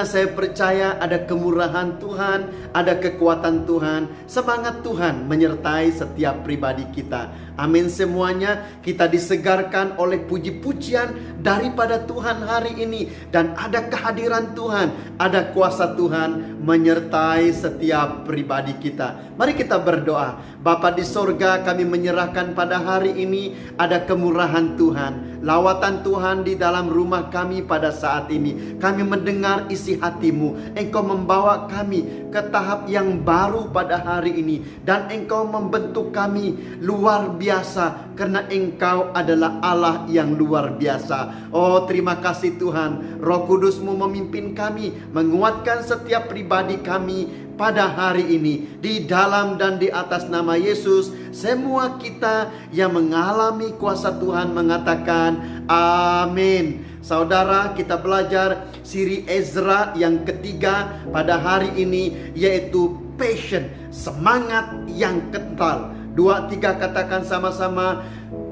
Saya percaya ada kemurahan Tuhan, ada kekuatan Tuhan, semangat Tuhan menyertai setiap pribadi kita. Amin semuanya. Kita disegarkan oleh puji-pujian daripada Tuhan hari ini. Dan ada kehadiran Tuhan, ada kuasa Tuhan menyertai setiap pribadi kita. Mari kita berdoa. Bapa di sorga, kami menyerahkan pada hari ini ada kemurahan Tuhan, lawatan Tuhan di dalam rumah kami pada saat ini. Kami mendengar isi hati-Mu. Engkau membawa kami ke tahap yang baru pada hari ini. Dan Engkau membentuk kami luar biasa, karena Engkau adalah Allah yang luar biasa. Oh, terima kasih Tuhan. Roh Kudus-Mu memimpin kami, menguatkan setiap pribadi kami pada hari ini. Di dalam dan di atas nama Yesus, semua kita yang mengalami kuasa Tuhan mengatakan amin. Saudara, kita belajar siri Ezra yang ketiga pada hari ini, yaitu passion, semangat yang kental. 2, 3 katakan sama-sama,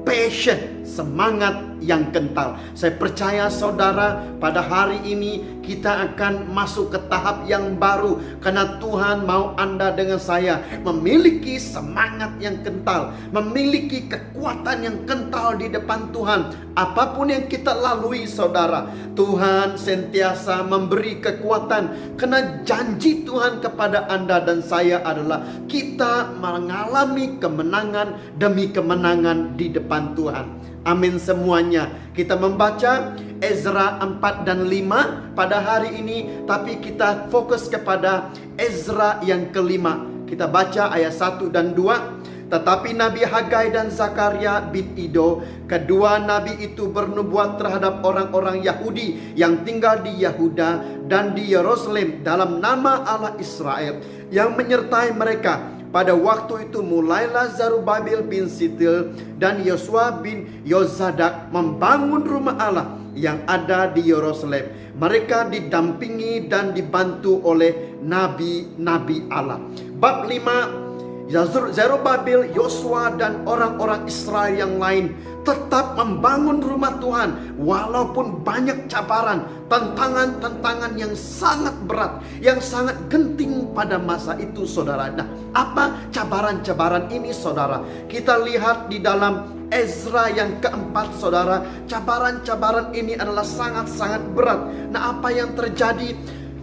passion, semangat yang kental. Saya percaya saudara, pada hari ini kita akan masuk ke tahap yang baru, karena Tuhan mau Anda dengan saya memiliki semangat yang kental, memiliki kekuatan yang kental di depan Tuhan. Apapun yang kita lalui saudara, Tuhan sentiasa memberi kekuatan, karena janji Tuhan kepada Anda dan saya adalah kita mengalami kemenangan demi kemenangan di depan Tuhan. Amin semuanya. Kita membaca Ezra 4 dan 5 pada hari ini, tapi kita fokus kepada Ezra yang kelima. Kita baca ayat 1 dan 2. Tetapi Nabi Hagai dan Zakaria bin Ido, kedua nabi itu bernubuat terhadap orang-orang Yahudi yang tinggal di Yehuda dan di Yerusalem dalam nama Allah Israel yang menyertai mereka. Pada waktu itu mulailah Zerubabel bin Sitil dan Yosua bin Yozadak membangun rumah Allah yang ada di Yerusalem. Mereka didampingi dan dibantu oleh nabi-nabi Allah. Bab 5, Zerubabel, Yosua dan orang-orang Israel yang lain tetap membangun rumah Tuhan walaupun banyak cabaran, tantangan-tantangan yang sangat berat, yang sangat genting pada masa itu saudara. Nah, apa cabaran-cabaran ini saudara? Kita lihat di dalam Ezra yang keempat saudara, cabaran-cabaran ini adalah sangat-sangat berat. Nah, apa yang terjadi?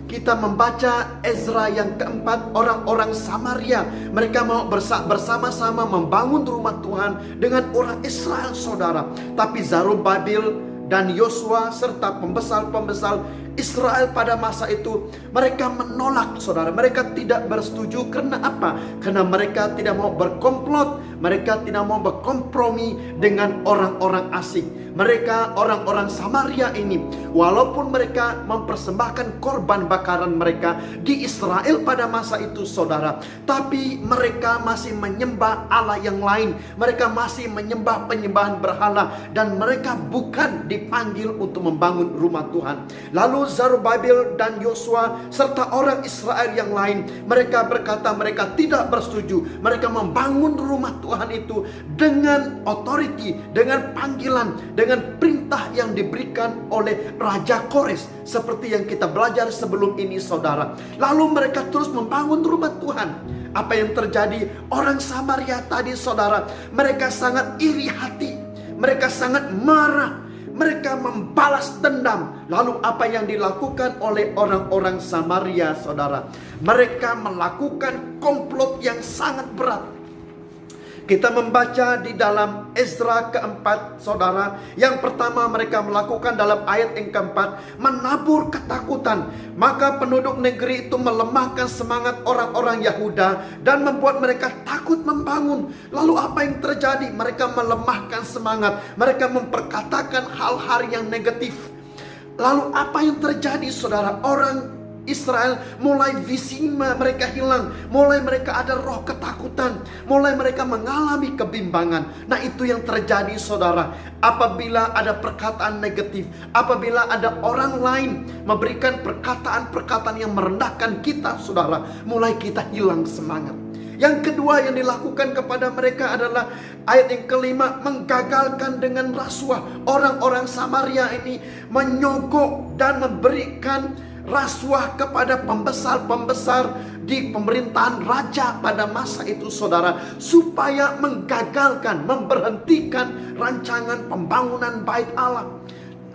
Kita membaca Ezra yang keempat, orang-orang Samaria, mereka mau bersama-sama membangun rumah Tuhan dengan orang Israel saudara. Tapi Zerubabel dan Yosua serta pembesar-pembesar Israel pada masa itu, mereka menolak saudara. Mereka tidak bersetuju. Karena apa? Karena mereka tidak mau berkomplot, mereka tidak mau berkompromi dengan orang-orang asing. Mereka orang-orang Samaria ini, walaupun mereka mempersembahkan korban bakaran mereka di Israel pada masa itu saudara, tapi mereka masih menyembah Allah yang lain. Mereka masih menyembah penyembahan berhala, dan mereka bukan dipanggil untuk membangun rumah Tuhan. Lalu Zerubabel dan Yosua serta orang Israel yang lain, mereka berkata mereka tidak bersetuju. Mereka membangun rumah Tuhan itu dengan authority, dengan panggilan, dengan perintah yang diberikan oleh Raja Kores, seperti yang kita belajar sebelum ini saudara. Lalu mereka terus membangun rumah Tuhan. Apa yang terjadi? Orang Samaria tadi saudara, mereka sangat iri hati, mereka sangat marah, mereka membalas dendam. Lalu apa yang dilakukan oleh orang-orang Samaria saudara? Mereka melakukan komplot yang sangat berat. Kita membaca di dalam Ezra keempat saudara. Yang pertama mereka melakukan dalam ayat yang keempat, menabur ketakutan. Maka penduduk negeri itu melemahkan semangat orang-orang Yahuda dan membuat mereka takut membangun. Lalu apa yang terjadi? Mereka melemahkan semangat. Mereka memperkatakan hal-hal yang negatif. Lalu apa yang terjadi saudara? Orang Israel mulai visi mereka hilang, mulai mereka ada roh ketakutan, mulai mereka mengalami kebimbangan. Nah, itu yang terjadi saudara. Apabila ada perkataan negatif, apabila ada orang lain memberikan perkataan-perkataan yang merendahkan kita saudara, mulai kita hilang semangat. Yang kedua yang dilakukan kepada mereka adalah ayat yang kelima, menggagalkan dengan rasuah. Orang-orang Samaria ini menyogok dan memberikan rasuah kepada pembesar-pembesar di pemerintahan raja pada masa itu, saudara, supaya menggagalkan, memberhentikan rancangan pembangunan bait Allah.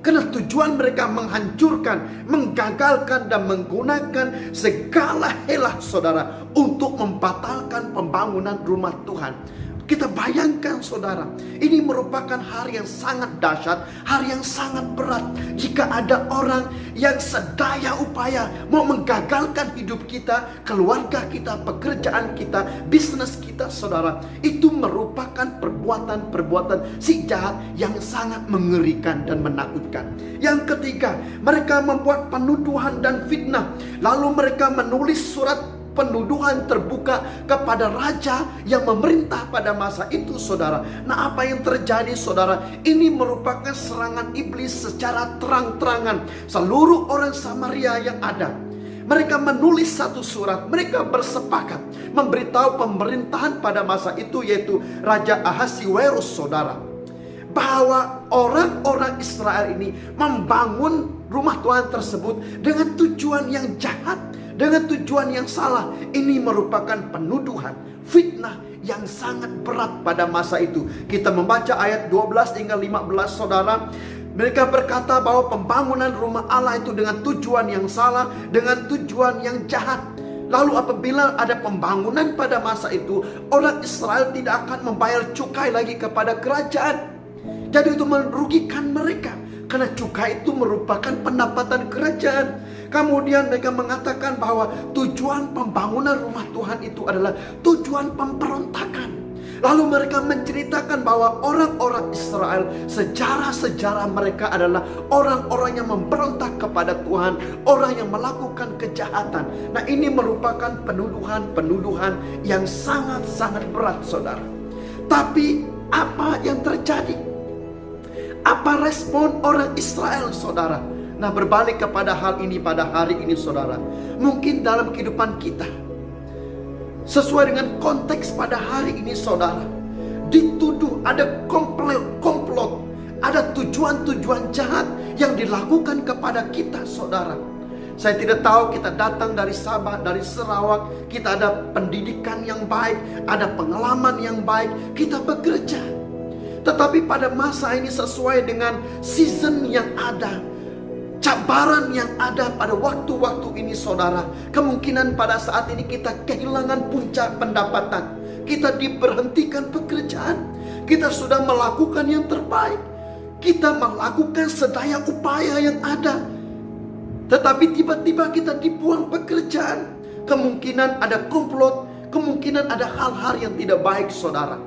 Karena tujuan mereka menghancurkan, menggagalkan, dan menggunakan segala helah, saudara, untuk membatalkan pembangunan rumah Tuhan. Kita bayangkan, saudara, ini merupakan hari yang sangat dahsyat, hari yang sangat berat. Jika ada orang yang sedaya upaya mau menggagalkan hidup kita, keluarga kita, pekerjaan kita, bisnis kita, saudara, itu merupakan perbuatan-perbuatan si jahat yang sangat mengerikan dan menakutkan. Yang ketiga, mereka membuat penuduhan dan fitnah. Lalu mereka menulis surat penuduhan terbuka kepada raja yang memerintah pada masa itu, saudara. Nah, apa yang terjadi, saudara? Ini merupakan serangan iblis secara terang-terangan. Seluruh orang Samaria yang ada, mereka menulis satu surat. Mereka bersepakat memberitahu pemerintahan pada masa itu, yaitu Raja Ahasiwerus, saudara, bahwa orang-orang Israel ini membangun rumah Tuhan tersebut dengan tujuan yang jahat, dengan tujuan yang salah. Ini merupakan penuduhan, fitnah yang sangat berat pada masa itu. Kita membaca ayat 12 hingga 15, saudara. Mereka berkata bahwa pembangunan rumah Allah itu dengan tujuan yang salah, dengan tujuan yang jahat. Lalu apabila ada pembangunan pada masa itu, orang Israel tidak akan membayar cukai lagi kepada kerajaan. Jadi itu merugikan mereka, karena cukai itu merupakan pendapatan kerajaan. Kemudian mereka mengatakan bahwa tujuan pembangunan rumah Tuhan itu adalah tujuan pemberontakan. Lalu mereka menceritakan bahwa orang-orang Israel, sejarah-sejarah mereka adalah orang-orang yang memberontak kepada Tuhan, orang yang melakukan kejahatan. Nah, ini merupakan penuduhan-penuduhan yang sangat-sangat berat, saudara. Tapi apa yang terjadi? Apa respon orang Israel, saudara? Nah, berbalik kepada hal ini pada hari ini, saudara. Mungkin dalam kehidupan kita, sesuai dengan konteks pada hari ini, saudara, dituduh ada komplot, ada tujuan-tujuan jahat yang dilakukan kepada kita, saudara. Saya tidak tahu, kita datang dari Sabah, dari Sarawak, kita ada pendidikan yang baik, ada pengalaman yang baik, kita bekerja. Tetapi pada masa ini, sesuai dengan season yang ada, cabaran yang ada pada waktu-waktu ini, saudara, kemungkinan pada saat ini kita kehilangan puncak pendapatan, kita diberhentikan pekerjaan, kita sudah melakukan yang terbaik, kita melakukan sedaya upaya yang ada, tetapi tiba-tiba kita dibuang pekerjaan. Kemungkinan ada komplot, kemungkinan ada hal-hal yang tidak baik, saudara.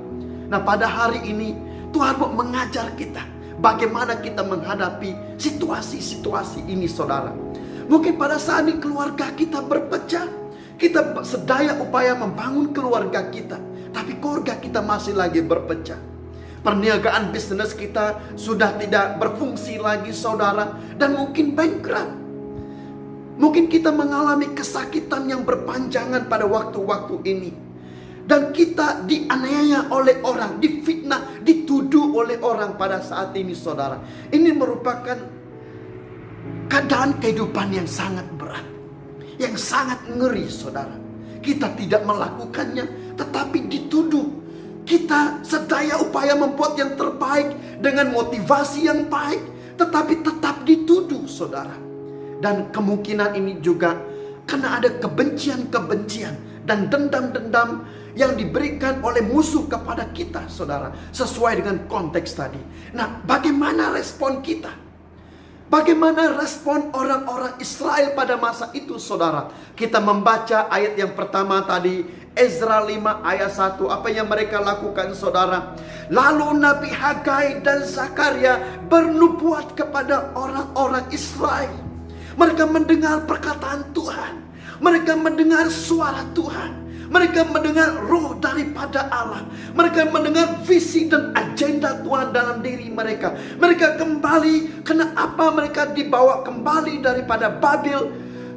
Nah, pada hari ini Tuhan mau mengajar kita bagaimana kita menghadapi situasi-situasi ini, saudara. Mungkin pada saat ini keluarga kita berpecah, kita sedaya upaya membangun keluarga kita, tapi keluarga kita masih lagi berpecah. Perniagaan bisnis kita sudah tidak berfungsi lagi, saudara, dan mungkin bankrupt. Mungkin kita mengalami kesakitan yang berpanjangan pada waktu-waktu ini. Dan kita dianiaya oleh orang, difitnah, dituduh oleh orang pada saat ini, saudara. Ini merupakan keadaan kehidupan yang sangat berat, yang sangat ngeri, saudara. Kita tidak melakukannya, tetapi dituduh. Kita sedaya upaya membuat yang terbaik dengan motivasi yang baik, tetapi tetap dituduh, saudara. Dan kemungkinan ini juga karena ada kebencian-kebencian dan dendam-dendam yang diberikan oleh musuh kepada kita, saudara, sesuai dengan konteks tadi. Nah, bagaimana respon kita? Bagaimana respon orang-orang Israel pada masa itu, saudara? Kita membaca ayat yang pertama tadi, Ezra 5 ayat 1. Apa yang mereka lakukan, saudara? Lalu Nabi Hagai dan Zakaria bernubuat kepada orang-orang Israel. Mereka mendengar perkataan Tuhan, mereka mendengar suara Tuhan, mereka mendengar roh daripada Allah. Mereka mendengar visi dan agenda Tuhan dalam diri mereka. Mereka kembali. Kenapa mereka dibawa kembali daripada Babel?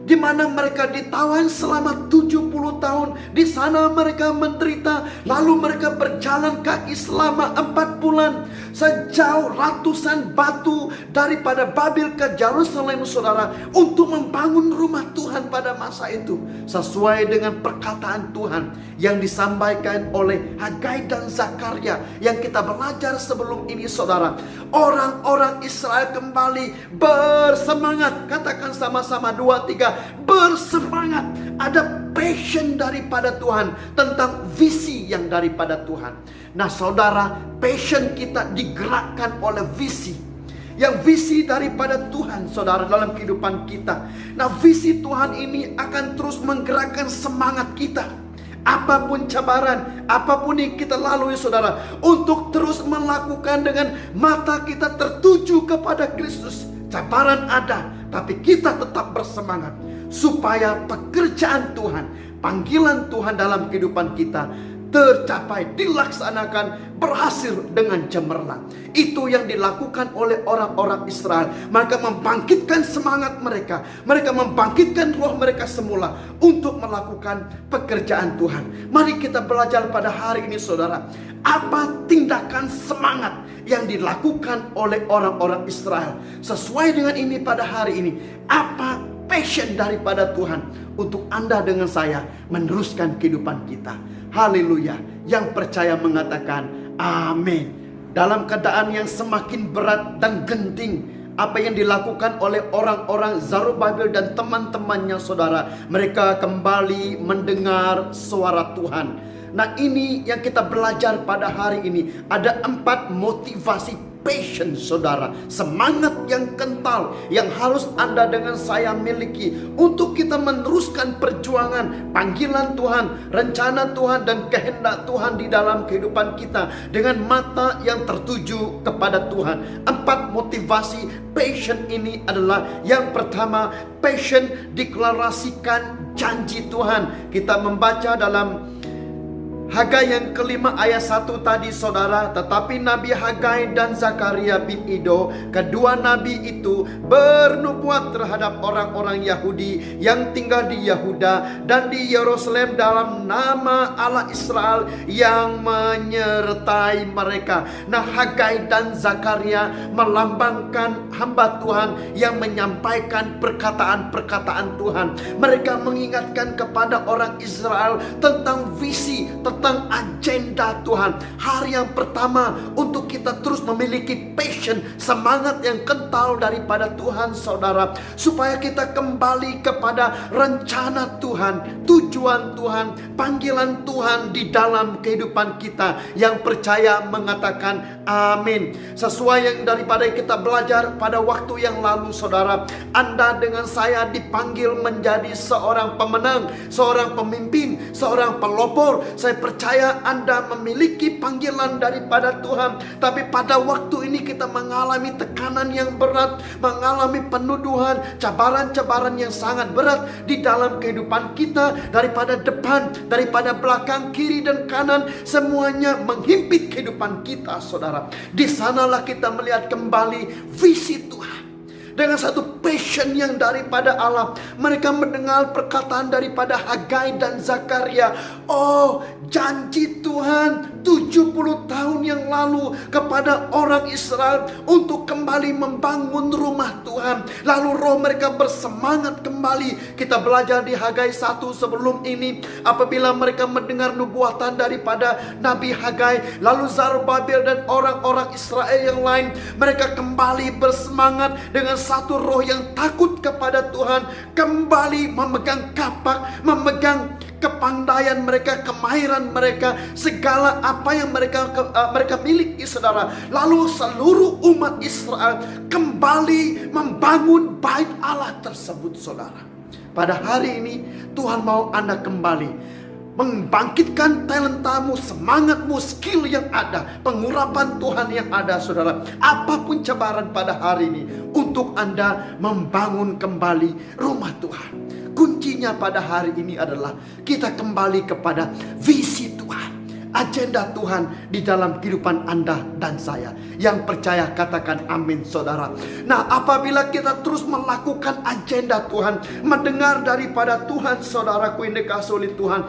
di mana mereka ditawan selama 70 tahun. Di sana mereka menderita, lalu mereka berjalan kaki selama 4 bulan. Sejauh ratusan batu daripada Babel ke Yerusalem, saudara, untuk membangun rumah Tuhan pada masa itu. Sesuai dengan perkataan Tuhan yang disampaikan oleh Hagai dan Zakaria yang kita belajar sebelum ini, saudara. Orang-orang Israel kembali bersemangat. Katakan sama-sama 2, 3. Bersemangat. Ada passion daripada Tuhan tentang visi yang daripada Tuhan. Nah, saudara, passion kita digerakkan oleh visi. Yang visi daripada Tuhan, saudara, dalam kehidupan kita. Nah, visi Tuhan ini akan terus menggerakkan semangat kita. Apapun cabaran, apapun yang kita lalui, saudara, untuk terus melakukan dengan mata kita tertuju kepada Kristus. Cabaran ada, tapi kita tetap bersemangat supaya pekerjaan Tuhan, panggilan Tuhan dalam kehidupan kita tercapai, dilaksanakan, berhasil dengan cemerlang. Itu yang dilakukan oleh orang-orang Israel. Mereka membangkitkan semangat mereka. Mereka membangkitkan roh mereka semula untuk melakukan pekerjaan Tuhan. Mari kita belajar pada hari ini, saudara. Apa tindakan semangat yang dilakukan oleh orang-orang Israel? Sesuai dengan ini pada hari ini. Apa passion daripada Tuhan untuk Anda dengan saya meneruskan kehidupan kita? Haleluya. Yang percaya mengatakan amin. Dalam keadaan yang semakin berat dan genting, apa yang dilakukan oleh orang-orang Zerubabel dan teman-temannya, saudara, mereka kembali mendengar suara Tuhan. Nah, ini yang kita belajar pada hari ini. Ada 4 motivasi passion, saudara, semangat yang kental yang harus Anda dengan saya miliki untuk kita meneruskan perjuangan, panggilan Tuhan, rencana Tuhan, dan kehendak Tuhan di dalam kehidupan kita dengan mata yang tertuju kepada Tuhan. 4 motivasi passion ini adalah: yang pertama, passion deklarasikan janji Tuhan. Kita membaca dalam Hagai yang kelima ayat 1 tadi, saudara. Tetapi Nabi Hagai dan Zakaria bin Ido, kedua nabi itu, bernubuat terhadap orang-orang Yahudi yang tinggal di Yehuda dan di Yerusalem dalam nama Allah Israel yang menyertai mereka. Nah, Hagai dan Zakaria melambangkan hamba Tuhan yang menyampaikan perkataan-perkataan Tuhan. Mereka mengingatkan kepada orang Israel tentang visi, tentang agenda Tuhan. Hari yang pertama untuk kita terus memiliki passion, semangat yang kental daripada Tuhan, saudara, supaya kita kembali kepada rencana Tuhan, tujuan Tuhan, panggilan Tuhan di dalam kehidupan kita. Yang percaya mengatakan amin. Sesuai yang daripada kita belajar pada waktu yang lalu, saudara, Anda dengan saya dipanggil menjadi seorang pemenang, seorang pemimpin, seorang pelopor. Saya percaya Anda memiliki panggilan daripada Tuhan. Tapi pada waktu ini kita mengalami tekanan yang berat, mengalami penuduhan, cabaran-cabaran yang sangat berat di dalam kehidupan kita. Daripada depan, daripada belakang, kiri dan kanan, semuanya menghimpit kehidupan kita, saudara. Di sanalah kita melihat kembali visi Tuhan. Dengan satu passion yang daripada Allah, mereka mendengar perkataan daripada Hagai dan Zakaria. Oh, janji Tuhan 70 tahun yang lalu kepada orang Israel untuk kembali membangun rumah Tuhan. Lalu roh mereka bersemangat kembali. Kita belajar di Hagai 1 sebelum ini, apabila mereka mendengar nubuatan daripada Nabi Hagai, lalu Zerubabel dan orang-orang Israel yang lain, mereka kembali bersemangat dengan satu roh yang takut kepada Tuhan, kembali memegang kapak, memegang kepandaian mereka, kemahiran mereka, segala apa yang mereka miliki, saudara. Lalu seluruh umat Israel kembali membangun bait Allah tersebut, saudara. Pada hari ini Tuhan mau Anda kembali membangkitkan talentamu, semangatmu, skill yang ada, pengurapan Tuhan yang ada, saudara. Apapun cabaran pada hari ini, untuk Anda membangun kembali rumah Tuhan. Kuncinya pada hari ini adalah kita kembali kepada visi Tuhan. agenda Tuhan di dalam kehidupan Anda dan saya. Yang percaya katakan amin, saudara. Nah, apabila kita terus melakukan agenda Tuhan, mendengar daripada Tuhan, saudaraku yang dikasihi oleh Tuhan,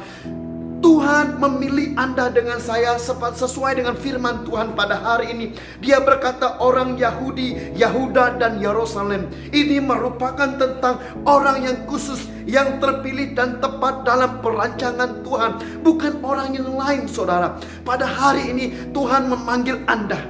Tuhan memilih Anda dengan saya sesuai dengan firman Tuhan pada hari ini. Dia berkata orang Yahudi, Yahuda dan Yerusalem. Ini merupakan tentang orang yang khusus, yang terpilih dan tepat dalam perancangan Tuhan. Bukan orang yang lain, saudara. Pada hari ini Tuhan memanggil Anda.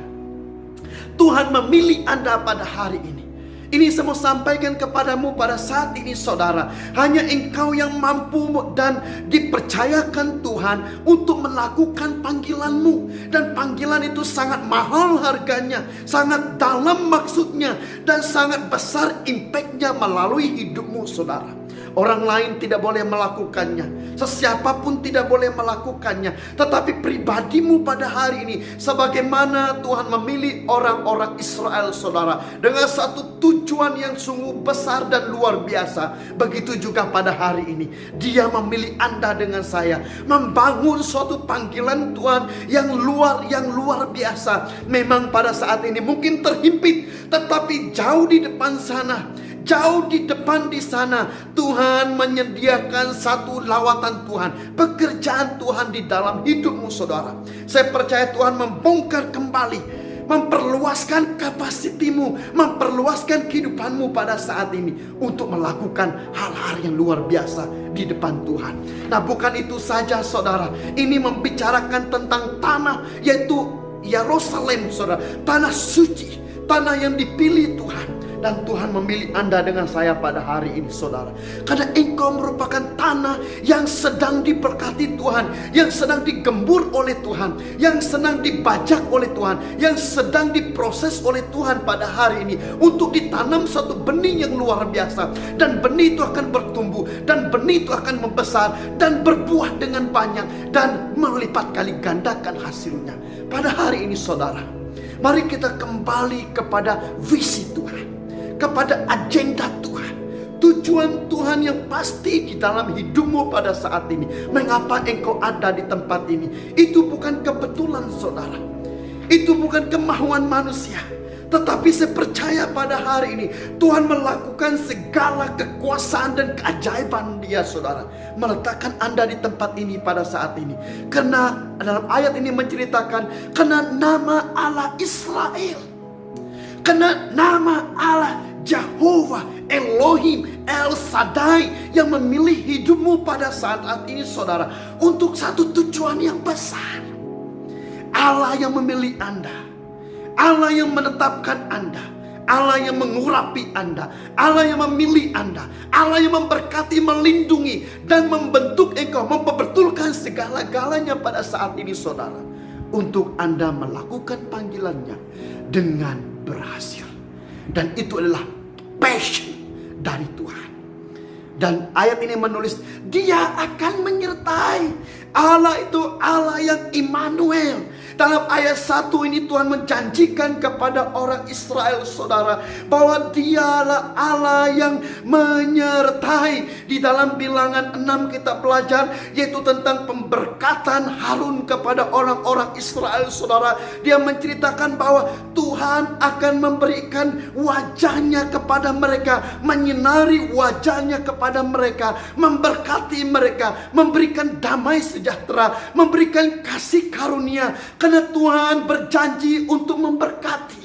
Tuhan memilih Anda pada hari ini. Ini saya mau sampaikan kepadamu pada saat ini, saudara. Hanya engkau yang mampu dan dipercayakan Tuhan untuk melakukan panggilanmu. Dan panggilan itu sangat mahal harganya, sangat dalam maksudnya, dan sangat besar impactnya melalui hidupmu, saudara. Orang lain tidak boleh melakukannya, sesiapapun tidak boleh melakukannya, tetapi pribadimu pada hari ini, sebagaimana Tuhan memilih orang-orang Israel, saudara, dengan satu tujuan yang sungguh besar dan luar biasa. Begitu juga pada hari ini Dia memilih Anda dengan saya, membangun suatu panggilan Tuhan yang luar biasa. Memang pada saat ini mungkin terhimpit, tetapi jauh di depan sana, jauh di depan di sana, Tuhan menyediakan satu lawatan Tuhan, pekerjaan Tuhan di dalam hidupmu, saudara. Saya percaya Tuhan membongkar kembali, memperluaskan kapasitimu, memperluaskan kehidupanmu pada saat ini untuk melakukan hal-hal yang luar biasa di depan Tuhan. Nah, bukan itu saja, saudara. Ini membicarakan tentang tanah, yaitu Yerusalem, saudara. Tanah suci, tanah yang dipilih Tuhan. Dan Tuhan memilih Anda dengan saya pada hari ini, saudara. Karena engkau merupakan tanah yang sedang diberkati Tuhan, yang sedang digembur oleh Tuhan, yang sedang dibajak oleh Tuhan, yang sedang diproses oleh Tuhan pada hari ini untuk ditanam satu benih yang luar biasa. Dan benih itu akan bertumbuh, dan benih itu akan membesar dan berbuah dengan banyak dan melipat kali gandakan hasilnya. Pada hari ini, saudara, mari kita kembali kepada visi Tuhan, kepada agenda Tuhan, tujuan Tuhan yang pasti di dalam hidupmu pada saat ini. Mengapa engkau ada di tempat ini? Itu bukan kebetulan, saudara. Itu bukan kemauan manusia. Tetapi saya percaya pada hari ini Tuhan melakukan segala kekuasaan dan keajaiban Dia, saudara, meletakkan Anda di tempat ini pada saat ini. Karena dalam ayat ini menceritakan karena nama Allah Israel, karena nama Allah Jehovah Elohim El Shaddai yang memilih hidupmu pada saat ini, saudara, untuk satu tujuan yang besar. Allah yang memilih Anda, Allah yang menetapkan Anda, Allah yang mengurapi Anda, Allah yang memilih Anda, Allah yang memberkati, melindungi, dan membentuk engkau, memperbetulkan segala-galanya pada saat ini, saudara, untuk Anda melakukan panggilannya dengan berhasil. Dan itu adalah passion dari Tuhan. Dan ayat ini menulis Dia akan menyertai. Allah itu Allah yang Immanuel. Dalam ayat 1 ini Tuhan menjanjikan kepada orang Israel, saudara, bahwa Dialah Allah yang menyertai. Di dalam Bilangan 6 kita belajar, yaitu tentang pemberkatan Harun kepada orang-orang Israel, saudara. Dia menceritakan bahwa Tuhan akan memberikan wajahnya kepada mereka, menyinari wajahnya kepada mereka, memberkati mereka, memberikan damai sejahtera, memberikan kasih karunia. Karena Tuhan berjanji untuk memberkati.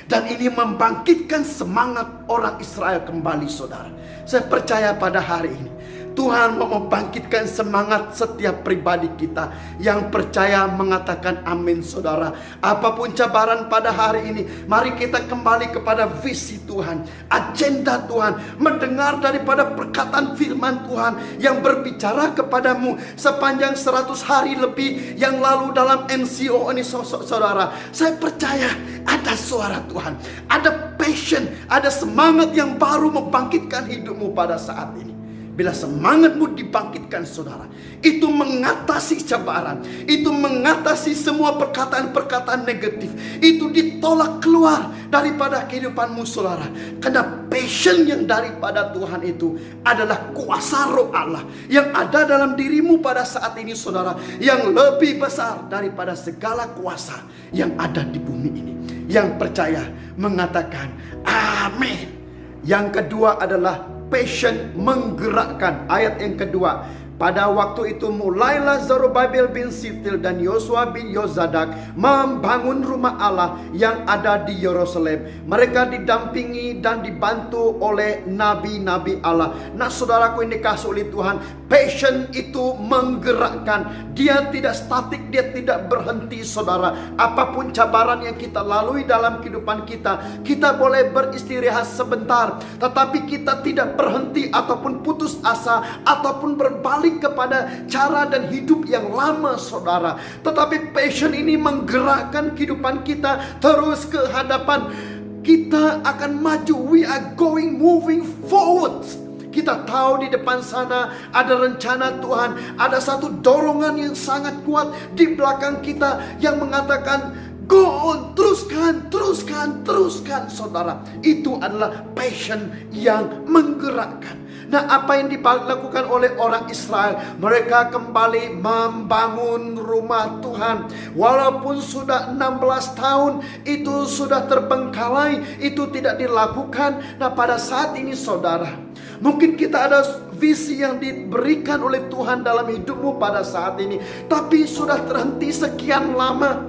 Dan ini membangkitkan semangat orang Israel kembali, saudara. Saya percaya pada hari ini Tuhan mau membangkitkan semangat setiap pribadi kita yang percaya mengatakan amin, saudara. Apapun cabaran pada hari ini, mari kita kembali kepada visi Tuhan, agenda Tuhan, mendengar daripada perkataan firman Tuhan yang berbicara kepadamu sepanjang 100 hari lebih yang lalu dalam MCO ini, saudara. Saya percaya ada suara Tuhan, ada passion, ada semangat yang baru membangkitkan hidupmu pada saat ini. Bila semangatmu dibangkitkan saudara, itu mengatasi cabaran, itu mengatasi semua perkataan-perkataan negatif, itu ditolak keluar daripada kehidupanmu saudara. Karena passion yang daripada Tuhan itu adalah kuasa roh Allah yang ada dalam dirimu pada saat ini saudara, yang lebih besar daripada segala kuasa yang ada di bumi ini. Yang percaya mengatakan amin. Yang kedua adalah passion menggerakkan. Ayat yang kedua, pada waktu itu mulailah Zerubabel bin Shealtiel dan Yosua bin Yozadak membangun rumah Allah yang ada di Yerusalem. Mereka didampingi dan dibantu oleh nabi-nabi Allah. Nah saudaraku yang dikasih oleh Tuhan, passion itu menggerakkan. Dia tidak statik, dia tidak berhenti saudara. Apapun cabaran yang kita lalui dalam kehidupan kita, kita boleh beristirahat sebentar, tetapi kita tidak berhenti ataupun putus asa ataupun berbalik kepada cara dan hidup yang lama saudara. Tetapi passion ini menggerakkan kehidupan kita terus ke hadapan. Kita akan maju. We are moving forward. Kita tahu di depan sana ada rencana Tuhan, ada satu dorongan yang sangat kuat di belakang kita yang mengatakan go on, teruskan saudara. Itu adalah passion yang menggerakkan. Nah apa yang dilakukan oleh orang Israel? Mereka kembali membangun rumah Tuhan. Walaupun sudah 16 tahun itu sudah terbengkalai, itu tidak dilakukan. Nah pada saat ini saudara, mungkin kita ada visi yang diberikan oleh Tuhan dalam hidupmu pada saat ini, tapi sudah terhenti sekian lama,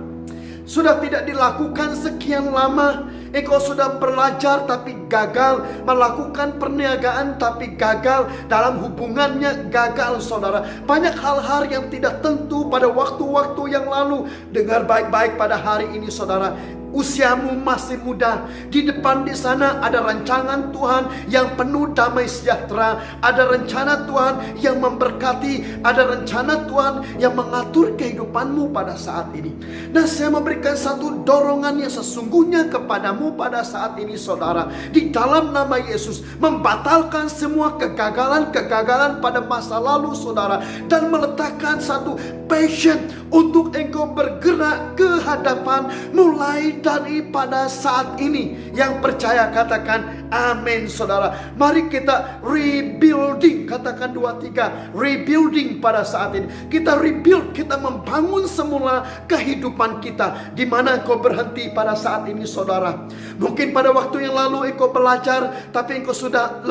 sudah tidak dilakukan sekian lama. Engkau sudah belajar tapi gagal, melakukan perniagaan tapi gagal, dalam hubungannya gagal saudara. Banyak hal-hal yang tidak tentu pada waktu-waktu yang lalu. Dengar baik-baik pada hari ini saudara, usiamu masih muda. Di depan di sana ada rancangan Tuhan yang penuh damai sejahtera. Ada rencana Tuhan yang memberkati. Ada rencana Tuhan yang mengatur kehidupanmu pada saat ini. Nah saya memberikan satu dorongan yang sesungguhnya kepadamu pada saat ini saudara. Di dalam nama Yesus, membatalkan semua kegagalan-kegagalan pada masa lalu saudara. Dan meletakkan satu passion untuk engkau bergerak ke hadapan mulai daripada saat ini. Yang percaya katakan amin saudara. Mari kita rebuilding. Katakan 2, 3. Rebuilding pada saat ini. Kita rebuild, kita membangun semula kehidupan kita. Di mana engkau berhenti pada saat ini saudara? Mungkin pada waktu yang lalu engkau belajar, tapi engkau sudah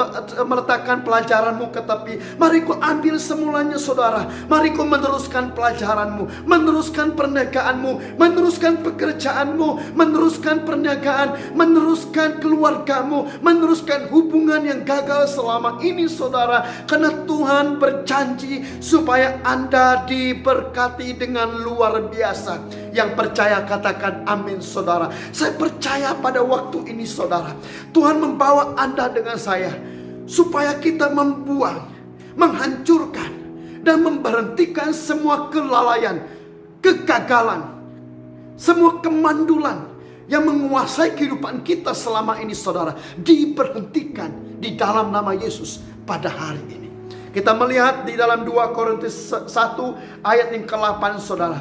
meletakkan pelajaranmu ke tepi. Mari kau ambil semulanya saudara. Mari kau meneruskan pelajaranmu, meneruskan perniagaanmu, meneruskan pekerjaanmu, meneruskan perniagaan, meneruskan keluargamu, meneruskan hubungan yang gagal selama ini saudara. Karena Tuhan berjanji supaya Anda diberkati dengan luar biasa. Yang percaya katakan amin saudara. Saya percaya pada waktu ini saudara, Tuhan membawa Anda dengan saya supaya kita membuang, menghancurkan dan memberhentikan semua kelalaian, kegagalan, semua kemandulan yang menguasai kehidupan kita selama ini saudara. Diberhentikan di dalam nama Yesus pada hari ini. Kita melihat di dalam 2 Korintus 1 ayat yang ke-8 saudara.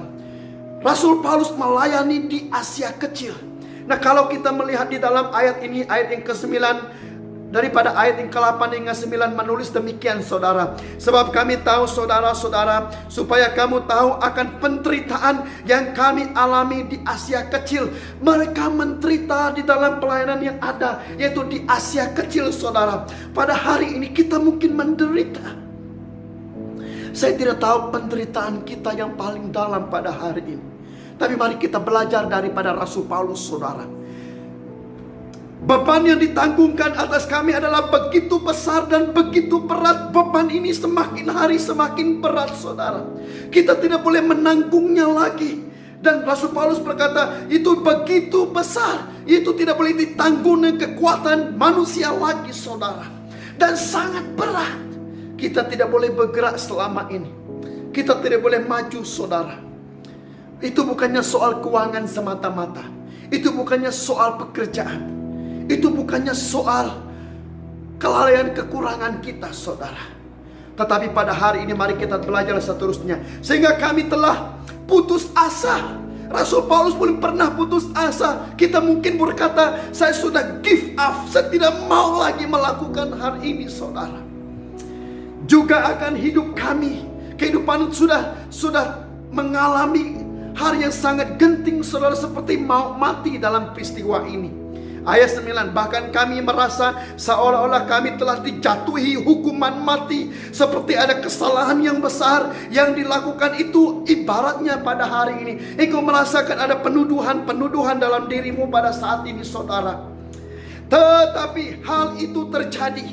Rasul Paulus melayani di Asia Kecil. Nah kalau kita melihat di dalam ayat ini, ayat yang ke-9, daripada ayat yang ke-8 hingga 9 menulis demikian saudara. Sebab kami tahu saudara-saudara, supaya kamu tahu akan penderitaan yang kami alami di Asia Kecil. Mereka menderita di dalam pelayanan yang ada, yaitu di Asia Kecil saudara. Pada hari ini kita mungkin menderita. Saya tidak tahu penderitaan kita yang paling dalam pada hari ini, tapi mari kita belajar daripada Rasul Paulus saudara. Beban yang ditanggungkan atas kami adalah begitu besar dan begitu berat. Beban ini semakin hari semakin berat saudara. Kita tidak boleh menanggungnya lagi. Dan Rasul Paulus berkata, itu begitu besar, itu tidak boleh ditanggung dengan kekuatan manusia lagi saudara. Dan sangat berat. Kita tidak boleh bergerak selama ini. Kita tidak boleh maju saudara. Itu bukannya soal keuangan semata-mata. Itu bukannya soal pekerjaan. Itu bukannya soal kelalaian kekurangan kita saudara. Tetapi pada hari ini mari kita belajar seterusnya, sehingga kami telah putus asa. Rasul Paulus pun pernah putus asa. Kita mungkin berkata, saya sudah give up, saya tidak mau lagi melakukan hal ini, saudara. Juga akan hidup kami, kehidupan sudah mengalami hal yang sangat genting, saudara, seperti mau mati dalam peristiwa ini. Ayat 9, bahkan kami merasa seolah-olah kami telah dijatuhi hukuman mati, seperti ada kesalahan yang besar yang dilakukan. Itu ibaratnya pada hari ini engkau merasakan ada penuduhan dalam dirimu pada saat ini, saudara. Tetapi hal itu terjadi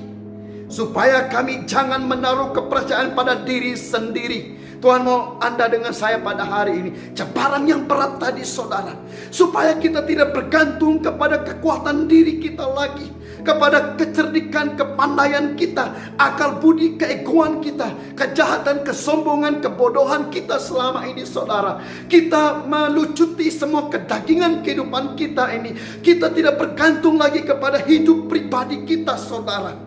supaya kami jangan menaruh kepercayaan pada diri sendiri. Tuhan mau Anda dengan saya pada hari ini, cabaran yang berat tadi, saudara, supaya kita tidak bergantung kepada kekuatan diri kita lagi, kepada kecerdikan, kepandaian kita, akal budi, keegoan kita, kejahatan, kesombongan, kebodohan kita selama ini, saudara. Kita melucuti semua kedagingan kehidupan kita ini. Kita tidak bergantung lagi kepada hidup pribadi kita, saudara,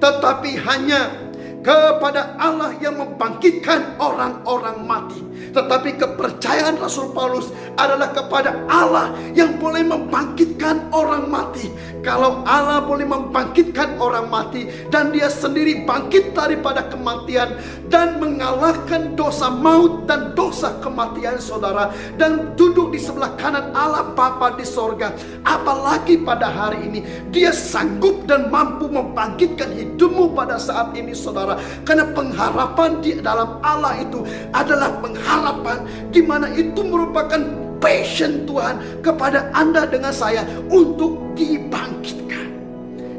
tetapi hanya kepada Allah yang membangkitkan orang-orang mati. Tetapi kepercayaan Rasul Paulus adalah kepada Allah yang boleh membangkitkan orang mati. Kalau Allah boleh membangkitkan orang mati, dan dia sendiri bangkit daripada kematian dan mengalahkan dosa maut dan dosa kematian, saudara, dan duduk di sebelah kanan Allah Bapa di sorga, apalagi pada hari ini dia sanggup dan mampu membangkitkan hidupmu pada saat ini, saudara. Karena pengharapan di dalam Allah itu adalah pengharapan di mana itu merupakan passion Tuhan kepada Anda dengan saya untuk dibangkitkan.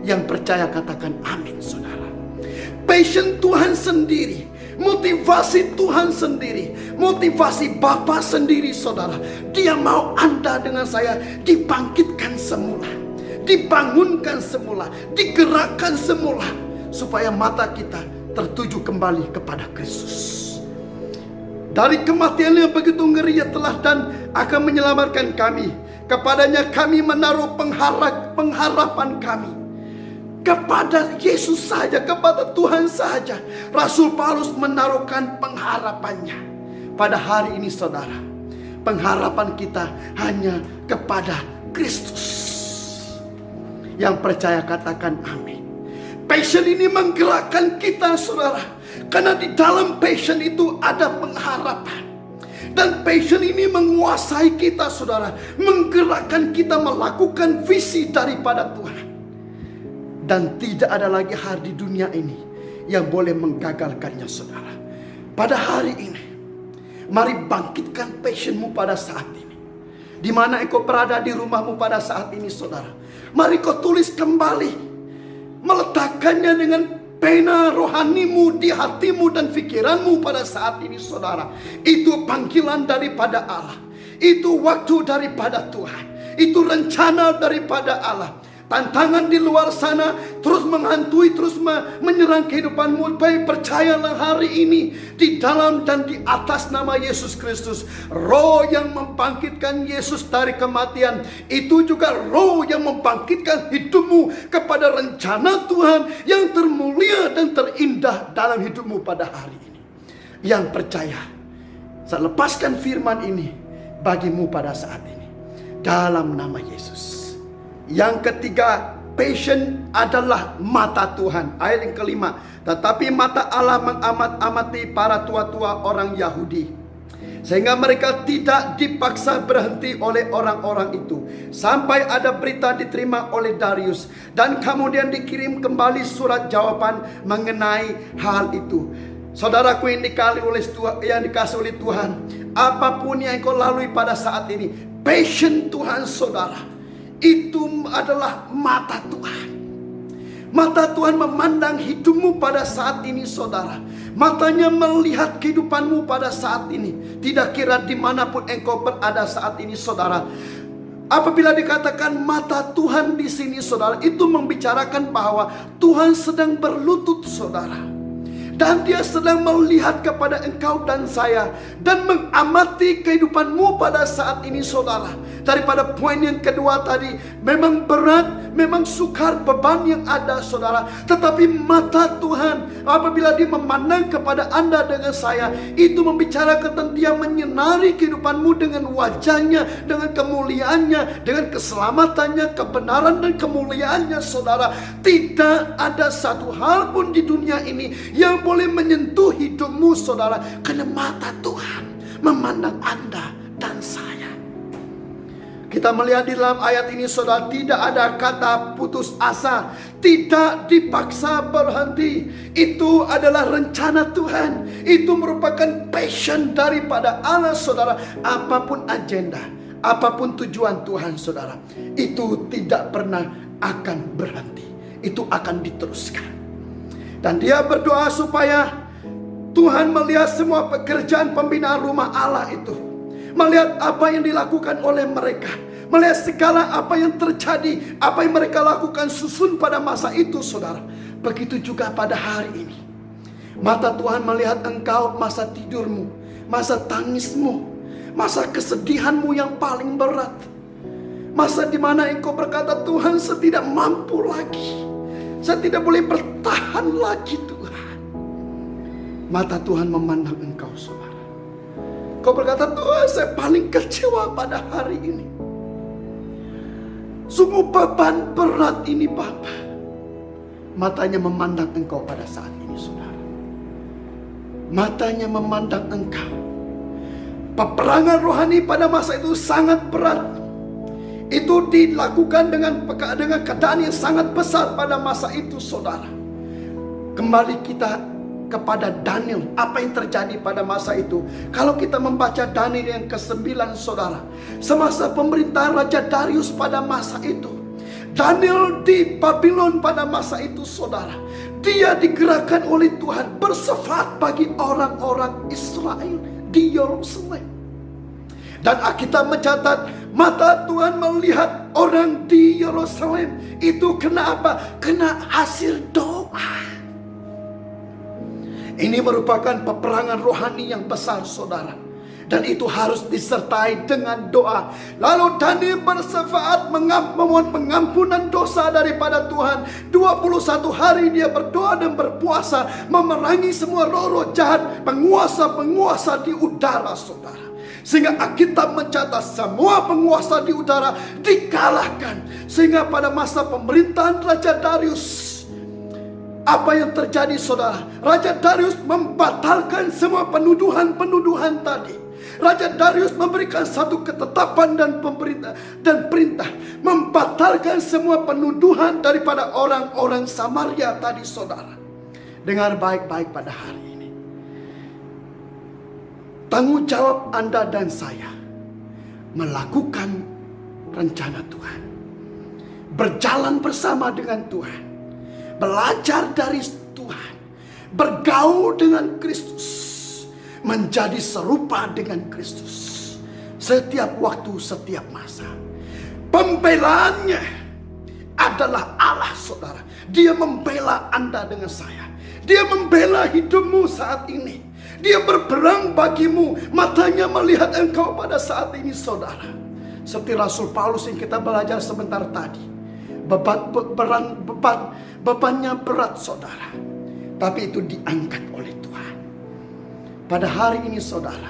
Yang percaya katakan amin, saudara. Passion Tuhan sendiri, motivasi Tuhan sendiri, motivasi Bapa sendiri, saudara. Dia mau Anda dengan saya dibangkitkan semula, dibangunkan semula, digerakkan semula, supaya mata kita tertuju kembali kepada Kristus. Dari kematian yang begitu ngeri telah dan akan menyelamatkan kami. Kepadanya kami menaruh pengharapan kami. Kepada Yesus saja, kepada Tuhan saja Rasul Paulus menaruhkan pengharapannya. Pada hari ini, saudara, pengharapan kita hanya kepada Kristus. Yang percaya katakan amin. Passion ini menggerakkan kita, saudara, karena di dalam passion itu ada pengharapan. Dan passion ini menguasai kita, saudara, menggerakkan kita melakukan visi daripada Tuhan. Dan tidak ada lagi hal di dunia ini yang boleh menggagalkannya, saudara. Pada hari ini, mari bangkitkan passionmu pada saat ini. Di mana engkau berada di rumahmu pada saat ini, saudara, mari kau tulis kembali, meletakkannya dengan pena rohanimu di hatimu dan pikiranmu pada saat ini, saudara. Itu panggilan daripada Allah, itu waktu daripada Tuhan, itu rencana daripada Allah. Tantangan di luar sana terus menghantui, terus menyerang kehidupanmu. Baik, percayalah hari ini, di dalam dan di atas nama Yesus Kristus, roh yang membangkitkan Yesus dari kematian, itu juga roh yang membangkitkan hidupmu kepada rencana Tuhan yang termulia dan terindah dalam hidupmu pada hari ini. Yang percaya, saya lepaskan firman ini bagimu pada saat ini, dalam nama Yesus. Yang ketiga, passion adalah mata Tuhan. Ayat yang kelima, tetapi mata Allah mengamat-amati para tua-tua orang Yahudi, sehingga mereka tidak dipaksa berhenti oleh orang-orang itu, sampai ada berita diterima oleh Darius, dan kemudian dikirim kembali surat jawaban mengenai hal itu. Saudaraku yang dikasih oleh Tuhan, apapun yang kau lalui pada saat ini, passion Tuhan, saudara, itu adalah mata Tuhan. Mata Tuhan memandang hidupmu pada saat ini, saudara. Matanya melihat kehidupanmu pada saat ini. Tidak kira dimanapun engkau berada saat ini, saudara. Apabila dikatakan mata Tuhan di sini, saudara, itu membicarakan bahwa Tuhan sedang berlutut, saudara. Dan dia sedang melihat kepada engkau dan saya, dan mengamati kehidupanmu pada saat ini, saudara. Daripada poin yang kedua tadi, memang berat, memang sukar beban yang ada saudara. Tetapi mata Tuhan apabila Dia memandang kepada Anda dengan saya, itu membicarakan tentang Dia menyinari kehidupanmu dengan wajahnya, dengan kemuliaannya, dengan keselamatannya, kebenaran dan kemuliaannya saudara. Tidak ada satu hal pun di dunia ini yang boleh menyentuh hidupmu saudara, karena mata Tuhan memandang Anda dan saya. Kita melihat di dalam ayat ini saudara, tidak ada kata putus asa, tidak dipaksa berhenti. Itu adalah rencana Tuhan. Itu merupakan passion daripada Allah saudara. Apapun agenda, apapun tujuan Tuhan saudara, itu tidak pernah akan berhenti. Itu akan diteruskan. Dan dia berdoa supaya Tuhan melihat semua pekerjaan pembinaan rumah Allah itu, melihat apa yang dilakukan oleh mereka, melihat segala apa yang terjadi, apa yang mereka lakukan susun pada masa itu saudara. Begitu juga pada hari ini. Mata Tuhan melihat engkau masa tidurmu, masa tangismu, masa kesedihanmu yang paling berat, masa dimana engkau berkata, Tuhan saya tidak mampu lagi, saya tidak boleh bertahan lagi Tuhan. Mata Tuhan memandang engkau saudara. Kau berkata, Tuhan saya paling kecewa pada hari ini. Sungguh beban berat ini Bapa. Matanya memandang engkau pada saat ini saudara. Matanya memandang engkau. Peperangan rohani pada masa itu sangat berat. Itu dilakukan dengan keadaan yang sangat besar pada masa itu saudara. Kembali kita kepada Daniel, apa yang terjadi pada masa itu. Kalau kita membaca Daniel yang ke-9 saudara, semasa pemerintahan Raja Darius pada masa itu, Daniel di Babylon pada masa itu saudara, dia digerakkan oleh Tuhan bersifat bagi orang-orang Israel di Yerusalem. Dan Alkitab mencatat, mata Tuhan melihat orang di Yerusalem itu kena apa? Kena hasil doa. Ini merupakan peperangan rohani yang besar saudara. Dan itu harus disertai dengan doa. Lalu Daniel bersyafaat memohon pengampunan dosa daripada Tuhan. 21 hari dia berdoa dan berpuasa, memerangi semua roh-roh jahat, penguasa-penguasa di udara saudara. Sehingga Alkitab mencatat semua penguasa di udara dikalahkan. Sehingga pada masa pemerintahan Raja Darius, apa yang terjadi saudara? Raja Darius membatalkan semua penuduhan-penuduhan tadi. Raja Darius memberikan satu ketetapan dan perintah membatalkan semua penuduhan daripada orang-orang Samaria tadi saudara. Dengar baik-baik pada hari ini. Tanggung jawab Anda dan saya melakukan rencana Tuhan, berjalan bersama dengan Tuhan, belajar dari Tuhan, bergaul dengan Kristus, menjadi serupa dengan Kristus setiap waktu, setiap masa. Pembelaannya adalah Allah saudara. Dia membela Anda dengan saya. Dia membela hidupmu saat ini. Dia berperang bagimu. Matanya melihat engkau pada saat ini saudara. Seperti Rasul Paulus yang kita belajar sebentar tadi. Bebannya berat saudara, tapi itu diangkat oleh Tuhan. Pada hari ini saudara,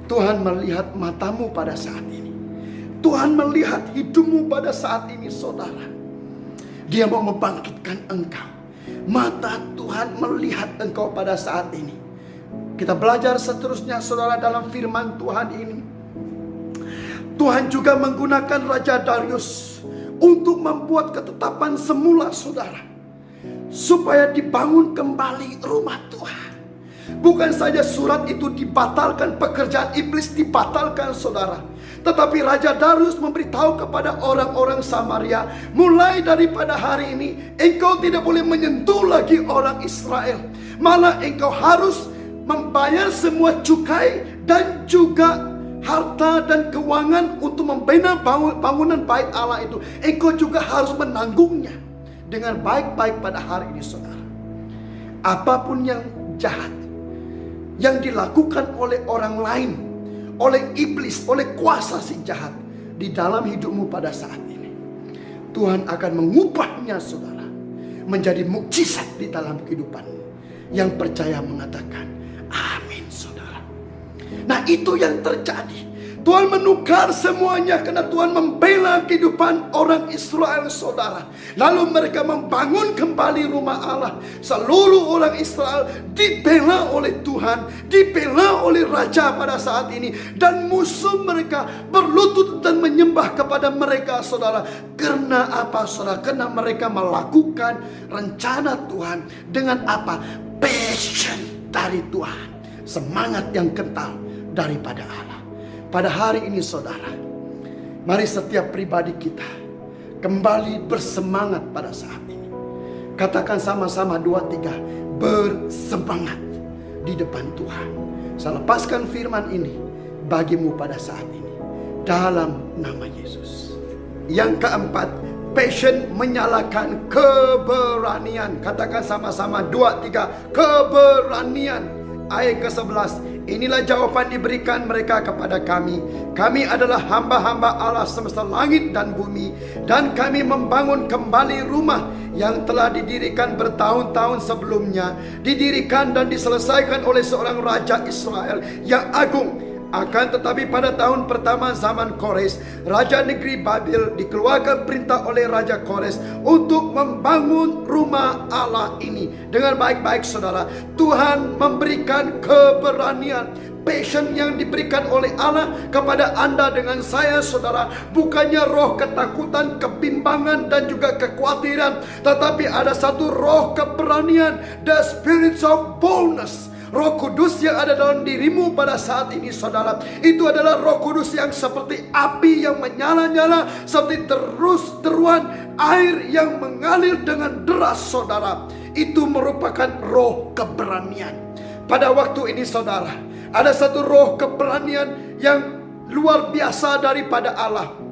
Tuhan melihat matamu pada saat ini. Tuhan melihat hidupmu pada saat ini saudara. Dia mau membangkitkan engkau. Mata Tuhan melihat engkau pada saat ini. Kita belajar seterusnya saudara dalam firman Tuhan ini. Tuhan juga menggunakan Raja Darius untuk membuat ketetapan semula saudara, supaya dibangun kembali rumah Tuhan. Bukan saja surat itu dibatalkan, pekerjaan iblis dibatalkan saudara, tetapi Raja Darius memberitahu kepada orang-orang Samaria, mulai daripada hari ini engkau tidak boleh menyentuh lagi orang Israel. Malah engkau harus membayar semua cukai dan juga harta dan keuangan untuk membina bangunan bait Allah itu. Engkau juga harus menanggungnya. Dengan baik-baik pada hari ini saudara. Apapun yang jahat yang dilakukan oleh orang lain, oleh iblis, oleh kuasa si jahat di dalam hidupmu pada saat ini, Tuhan akan mengubahnya saudara menjadi mukjizat di dalam kehidupanmu. Yang percaya mengatakan amin saudara. Nah itu yang terjadi. Tuhan menukar semuanya karena Tuhan membela kehidupan orang Israel saudara. Lalu mereka membangun kembali rumah Allah. Seluruh orang Israel dibela oleh Tuhan, dibela oleh Raja pada saat ini. Dan musuh mereka berlutut dan menyembah kepada mereka saudara. Karena apa saudara? Karena mereka melakukan rencana Tuhan dengan apa? Passion dari Tuhan. Semangat yang kental daripada Allah. Pada hari ini saudara, mari setiap pribadi kita kembali bersemangat pada saat ini. Katakan sama-sama 2, 3, bersemangat di depan Tuhan. Saya lepaskan firman ini bagimu pada saat ini dalam nama Yesus. Yang keempat, passion menyalakan keberanian. Katakan sama-sama 2, 3, keberanian. Ayat ke-11. Inilah jawaban diberikan mereka kepada kami. Kami adalah hamba-hamba Allah semesta langit dan bumi. Dan kami membangun kembali rumah yang telah didirikan bertahun-tahun sebelumnya. Didirikan dan diselesaikan oleh seorang raja Israel yang agung. Akan tetapi pada tahun pertama zaman Kores, raja negeri Babel, dikeluarkan perintah oleh Raja Kores untuk membangun rumah Allah ini. Dengan baik-baik saudara, Tuhan memberikan keberanian, passion yang diberikan oleh Allah kepada Anda dengan saya saudara. Bukannya roh ketakutan, kebimbangan dan juga kekhawatiran, tetapi ada satu roh keberanian, the spirit of boldness. Roh Kudus yang ada dalam dirimu pada saat ini saudara, itu adalah Roh Kudus yang seperti api yang menyala-nyala, seperti terus-teruan air yang mengalir dengan deras saudara. Itu merupakan roh keberanian. Pada waktu ini saudara, ada satu roh keberanian yang luar biasa daripada Allah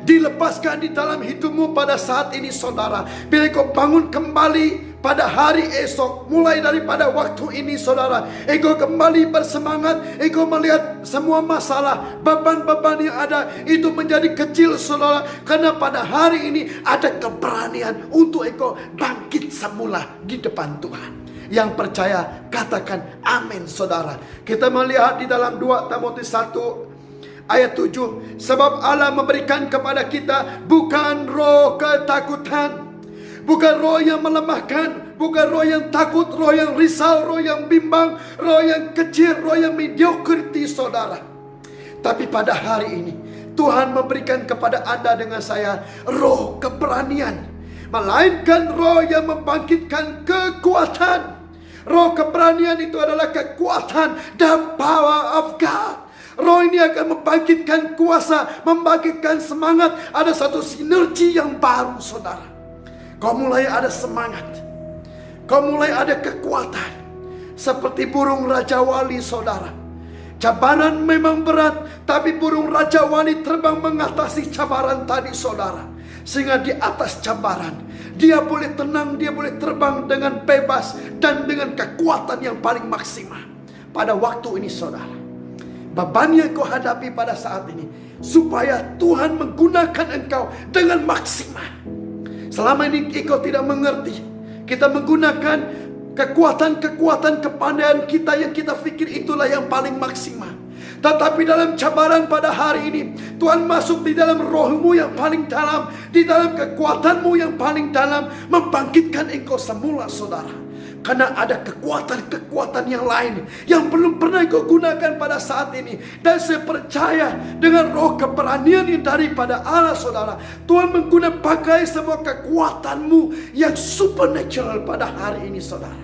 dilepaskan di dalam hidupmu pada saat ini saudara. Bila kau bangun kembali pada hari esok, mulai daripada waktu ini saudara, engkau kembali bersemangat, engkau melihat semua masalah, beban-beban yang ada itu menjadi kecil saudara. Karena pada hari ini ada keberanian untuk engkau bangkit semula di depan Tuhan. Yang percaya katakan amin saudara. Kita melihat di dalam 2 Timotius 1 ayat 7. Sebab Allah memberikan kepada kita bukan roh ketakutan, bukan roh yang melemahkan, bukan roh yang takut, roh yang risau, roh yang bimbang, roh yang kecil, roh yang mediocrity saudara. Tapi pada hari ini Tuhan memberikan kepada Anda dengan saya roh keberanian, melainkan roh yang membangkitkan kekuatan. Roh keberanian itu adalah kekuatan, the power of God. Roh ini akan membangkitkan kuasa, membangkitkan semangat. Ada satu sinergi yang baru saudara. Kau mulai ada semangat, kau mulai ada kekuatan. Seperti burung Raja Wali saudara. Cabaran memang berat, tapi burung Raja Wali terbang mengatasi cabaran tadi saudara. Sehingga di atas cabaran dia boleh tenang, dia boleh terbang dengan bebas dan dengan kekuatan yang paling maksimal. Pada waktu ini saudara, beban yang kau hadapi pada saat ini, supaya Tuhan menggunakan engkau dengan maksimal. Selama ini engkau tidak mengerti, kita menggunakan kekuatan-kekuatan kepandaian kita yang kita pikir itulah yang paling maksimal. Tetapi dalam cabaran pada hari ini, Tuhan masuk di dalam rohmu yang paling dalam, di dalam kekuatanmu yang paling dalam, membangkitkan engkau semula saudara. Karena ada kekuatan-kekuatan yang lain yang belum pernah kau gunakan pada saat ini. Dan saya percaya dengan roh keberanian yang daripada Allah saudara, Tuhan menggunakan pakai semua kekuatanmu yang supernatural pada hari ini saudara.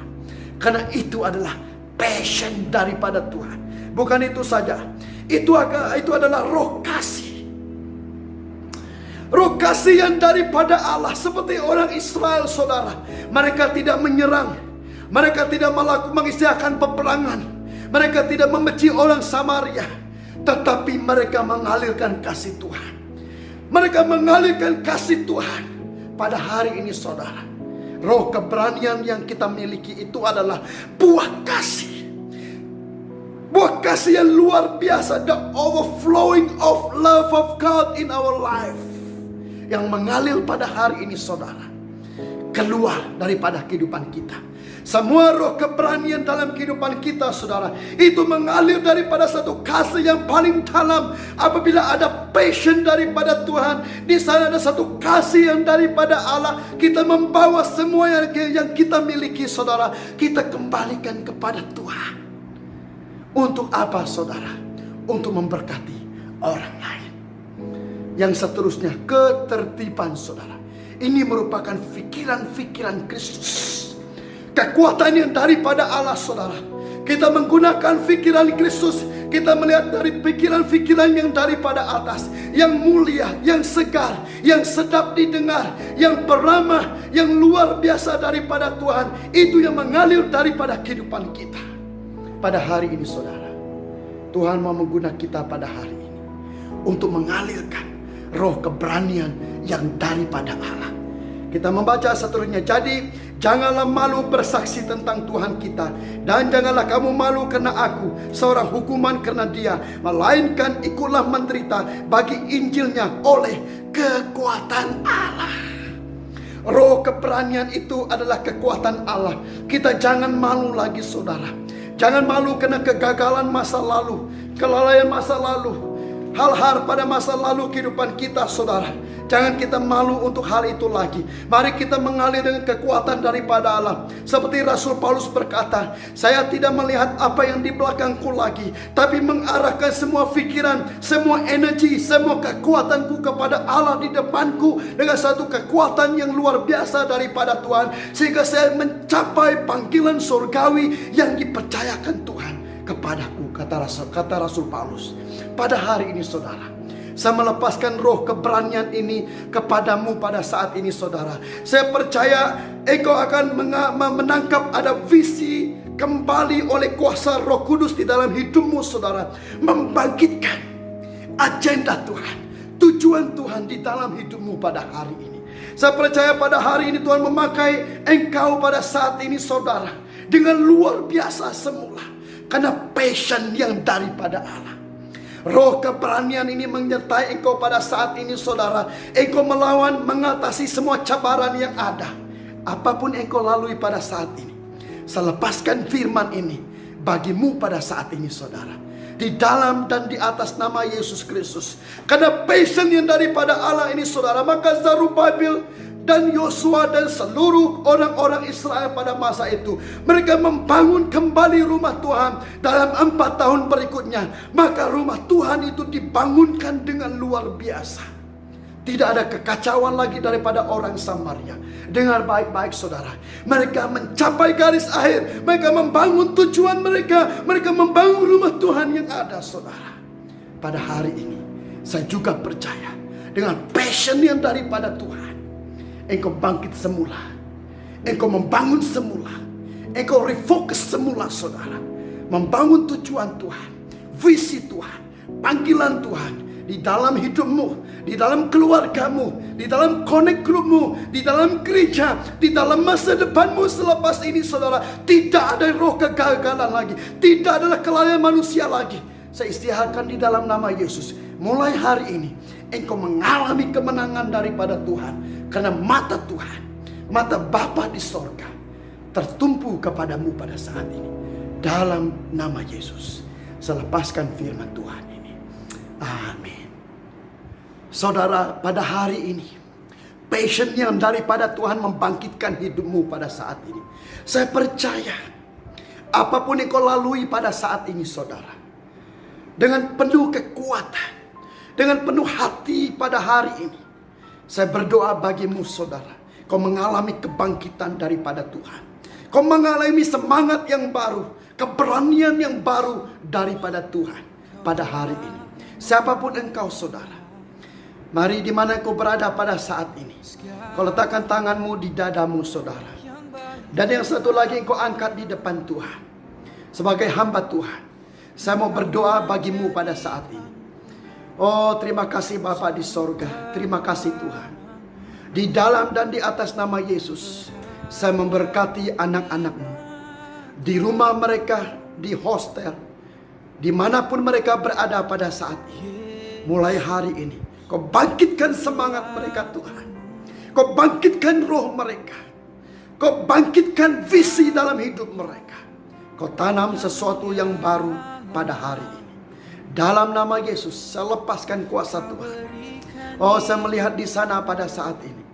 Karena itu adalah passion daripada Tuhan. Bukan itu saja, itu adalah roh kasih. Roh kasih yang daripada Allah. Seperti orang Israel saudara, mereka tidak menyerang, mereka tidak mengistiakan peperangan, mereka tidak membenci orang Samaria, tetapi mereka mengalirkan kasih Tuhan. Mereka mengalirkan kasih Tuhan. Pada hari ini saudara, roh keberanian yang kita miliki itu adalah buah kasih. Buah kasih yang luar biasa. The overflowing of love of God in our life. yang mengalir pada hari ini saudara, keluar daripada kehidupan kita. Semua roh keberanian dalam kehidupan kita saudara, itu mengalir daripada satu kasih yang paling dalam. Apabila ada passion daripada Tuhan, di sana ada satu kasih yang daripada Allah. Kita membawa semua yang kita miliki saudara, kita kembalikan kepada Tuhan. Untuk apa saudara? Untuk memberkati orang lain. Yang seterusnya, ketertiban saudara. Ini merupakan pikiran-pikiran Kristus. Kekuatan yang daripada Allah saudara. Kita menggunakan pikiran Kristus. Kita melihat dari pikiran-pikiran yang daripada atas, yang mulia, yang segar, yang sedap didengar, yang beramah, yang luar biasa daripada Tuhan. Itu yang mengalir daripada kehidupan kita. Pada hari ini saudara, Tuhan mau menggunakan kita pada hari ini untuk mengalirkan roh keberanian yang daripada Allah. Kita membaca seterusnya. Jadi janganlah malu bersaksi tentang Tuhan kita, dan janganlah kamu malu karena aku, seorang hukuman karena dia, melainkan ikutlah menderita bagi Injilnya oleh kekuatan Allah. Roh keberanian itu adalah kekuatan Allah. Kita jangan malu lagi saudara. Jangan malu karena kegagalan masa lalu, kelalaian masa lalu, hal-hal pada masa lalu kehidupan kita saudara. Jangan kita malu untuk hal itu lagi. Mari kita mengalir dengan kekuatan daripada Allah. Seperti Rasul Paulus berkata, saya tidak melihat apa yang di belakangku lagi, tapi mengarahkan semua pikiran, semua energi, semua kekuatanku kepada Allah di depanku, dengan satu kekuatan yang luar biasa daripada Tuhan, sehingga saya mencapai panggilan surgawi yang dipercayakan Tuhan kepadaku, kata Rasul Paulus. Pada hari ini saudara, saya melepaskan roh keberanian ini kepadamu pada saat ini saudara. Saya percaya engkau akan menangkap ada visi kembali oleh kuasa Roh Kudus di dalam hidupmu saudara. Membangkitkan agenda Tuhan, tujuan Tuhan di dalam hidupmu pada hari ini. Saya percaya pada hari ini Tuhan memakai engkau pada saat ini saudara, dengan luar biasa semula, karena passion yang daripada Allah. Roh keberanian ini menyertai engkau pada saat ini saudara. Engkau melawan, mengatasi semua cabaran yang ada. Apapun engkau lalui pada saat ini, saya lepaskan firman ini bagimu pada saat ini saudara. Di dalam dan di atas nama Yesus Kristus. Karena passion yang daripada Allah ini saudara, maka Zerubbabel dan Yosua dan seluruh orang-orang Israel pada masa itu, mereka membangun kembali rumah Tuhan dalam 4 tahun berikutnya. Maka rumah Tuhan itu dibangunkan dengan luar biasa. Tidak ada kekacauan lagi daripada orang Samaria. Dengar baik-baik saudara, mereka mencapai garis akhir. Mereka membangun tujuan mereka. Mereka membangun rumah Tuhan yang ada saudara. Pada hari ini saya juga percaya, dengan passion yang daripada Tuhan, engkau bangkit semula. Engkau membangun semula. Engkau refocus semula saudara. Membangun tujuan Tuhan, visi Tuhan, panggilan Tuhan di dalam hidupmu, di dalam keluargamu, di dalam connect groupmu, di dalam gereja, di dalam masa depanmu selepas ini saudara. Tidak ada roh kegagalan lagi, tidak ada kelalaian manusia lagi. Saya istiharkan di dalam nama Yesus, mulai hari ini engkau mengalami kemenangan daripada Tuhan. Karena mata Tuhan, mata Bapa di sorga tertumpu kepadamu pada saat ini. Dalam nama Yesus, saya lepaskan firman Tuhan ini. Amin. Saudara, pada hari ini, passion yang daripada Tuhan membangkitkan hidupmu pada saat ini. Saya percaya, apapun yang kau lalui pada saat ini saudara, dengan penuh kekuatan, dengan penuh hati pada hari ini, saya berdoa bagimu saudara, kau mengalami kebangkitan daripada Tuhan. Kau mengalami semangat yang baru, keberanian yang baru daripada Tuhan pada hari ini. Siapapun engkau saudara, mari di mana kau berada pada saat ini, kau letakkan tanganmu di dadamu saudara. Dan yang satu lagi engkau angkat di depan Tuhan. Sebagai hamba Tuhan, saya mau berdoa bagimu pada saat ini. Oh, terima kasih Bapa di sorga. Terima kasih Tuhan. Di dalam dan di atas nama Yesus, saya memberkati anak-anakmu. Di rumah mereka, di hostel, dimanapun mereka berada pada saat ini. Mulai hari ini, Kau bangkitkan semangat mereka Tuhan. Kau bangkitkan roh mereka. Kau bangkitkan visi dalam hidup mereka. Kau tanam sesuatu yang baru pada hari ini. Dalam nama Yesus, saya lepaskan kuasa Tuhan. Oh, saya melihat di sana pada saat ini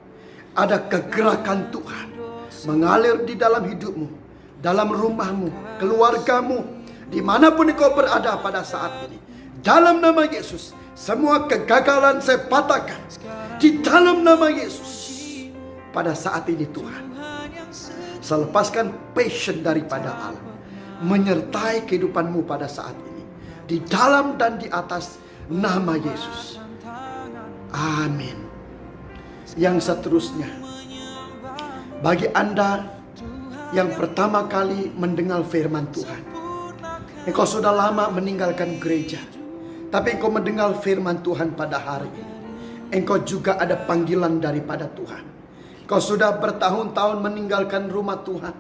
ada kegerakan Tuhan mengalir di dalam hidupmu, dalam rumahmu, keluargamu, dimanapun engkau berada pada saat ini. Dalam nama Yesus, semua kegagalan saya patahkan. Di dalam nama Yesus. Pada saat ini Tuhan, saya lepaskan passion daripada Allah menyertai kehidupanmu pada saat ini. Di dalam dan di atas nama Yesus. Amin. Yang seterusnya, bagi Anda yang pertama kali mendengar firman Tuhan, engkau sudah lama meninggalkan gereja, tapi engkau mendengar firman Tuhan pada hari ini. Engkau juga ada panggilan daripada Tuhan. Engkau sudah bertahun-tahun meninggalkan rumah Tuhan,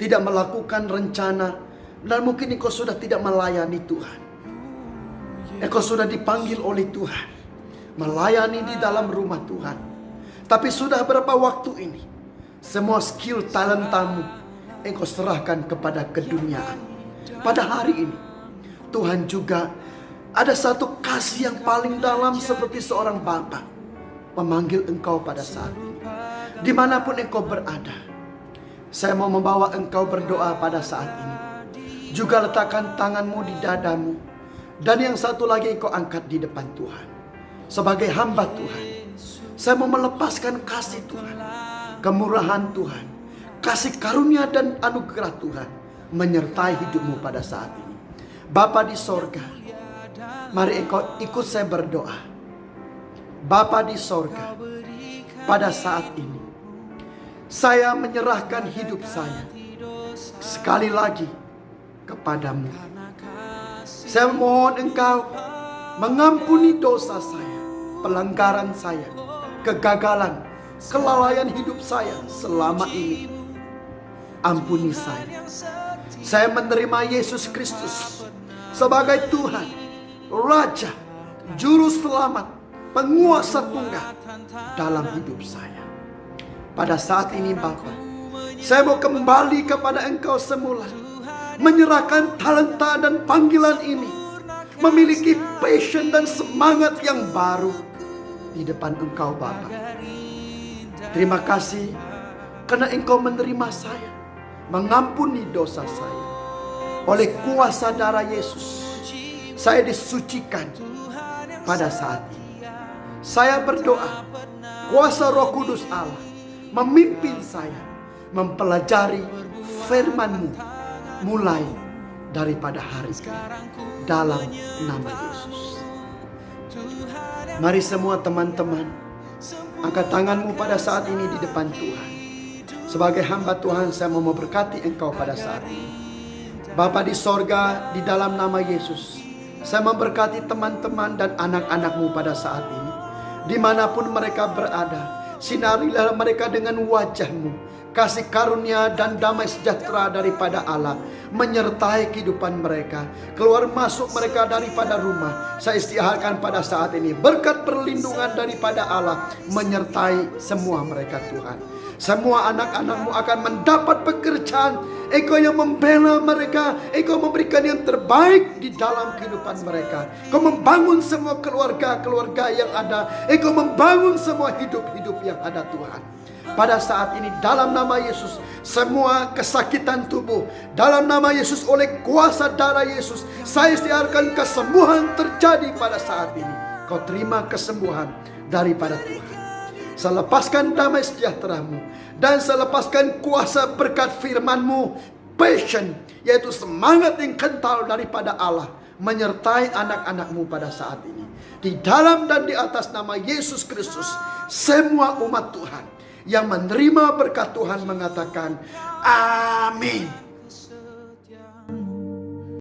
tidak melakukan rencana, dan mungkin engkau sudah tidak melayani Tuhan. Engkau sudah dipanggil oleh Tuhan melayani di dalam rumah Tuhan, tapi sudah berapa waktu ini semua skill talentamu engkau serahkan kepada keduniaan. Pada hari ini Tuhan juga ada satu kasih yang paling dalam seperti seorang bapa memanggil engkau pada saat ini. Dimanapun engkau berada, saya mau membawa engkau berdoa pada saat ini. Juga letakkan tanganmu di dadamu, dan yang satu lagi engkau angkat di depan Tuhan. Sebagai hamba Tuhan, saya mau melepaskan kasih Tuhan, kemurahan Tuhan, kasih karunia dan anugerah Tuhan menyertai hidupmu pada saat ini. Bapa di sorga, mari engkau ikut saya berdoa. Bapa di sorga, pada saat ini saya menyerahkan hidup saya sekali lagi kepadamu. Saya mohon engkau mengampuni dosa saya, pelanggaran saya, kegagalan, kelalaian hidup saya selama ini. Ampuni saya. Saya menerima Yesus Kristus sebagai Tuhan, Raja, Juru Selamat, Penguasa tunggal dalam hidup saya. Pada saat ini Bapa, saya mau kembali kepada engkau semula, menyerahkan talenta dan panggilan ini, memiliki passion dan semangat yang baru di depan engkau Bapa. Terima kasih karena engkau menerima saya, mengampuni dosa saya. Oleh kuasa darah Yesus, saya disucikan pada saat ini. Saya berdoa, kuasa Roh Kudus Allah memimpin saya mempelajari firman-Mu mulai daripada hari ini. Dalam nama Yesus. Mari semua teman-teman, angkat tanganmu pada saat ini di depan Tuhan. Sebagai hamba Tuhan, saya mau memberkati engkau pada saat ini. Bapa di sorga, di dalam nama Yesus, saya memberkati teman-teman dan anak-anakmu pada saat ini. Dimanapun mereka berada, sinarilah mereka dengan wajah-Mu. Kasih karunia dan damai sejahtera daripada Allah menyertai kehidupan mereka. Keluar masuk mereka daripada rumah, saya istiharkan pada saat ini. Berkat perlindungan daripada Allah menyertai semua mereka Tuhan. Semua anak-anak-Mu akan mendapat pekerjaan. Engkau yang membela mereka, Engkau memberikan yang terbaik di dalam kehidupan mereka. Engkau membangun semua keluarga-keluarga yang ada. Engkau membangun semua hidup-hidup yang ada Tuhan. Pada saat ini dalam nama Yesus, semua kesakitan tubuh dalam nama Yesus, oleh kuasa darah Yesus, saya istiharkan kesembuhan terjadi pada saat ini. Kau terima kesembuhan daripada Tuhan. Saya lepaskan damai sejahtera-Mu, dan saya lepaskan kuasa berkat firman-Mu, passion, yaitu semangat yang kental daripada Allah menyertai anak-anak-Mu pada saat ini. Di dalam dan di atas nama Yesus Kristus, semua umat Tuhan yang menerima berkat Tuhan mengatakan amin.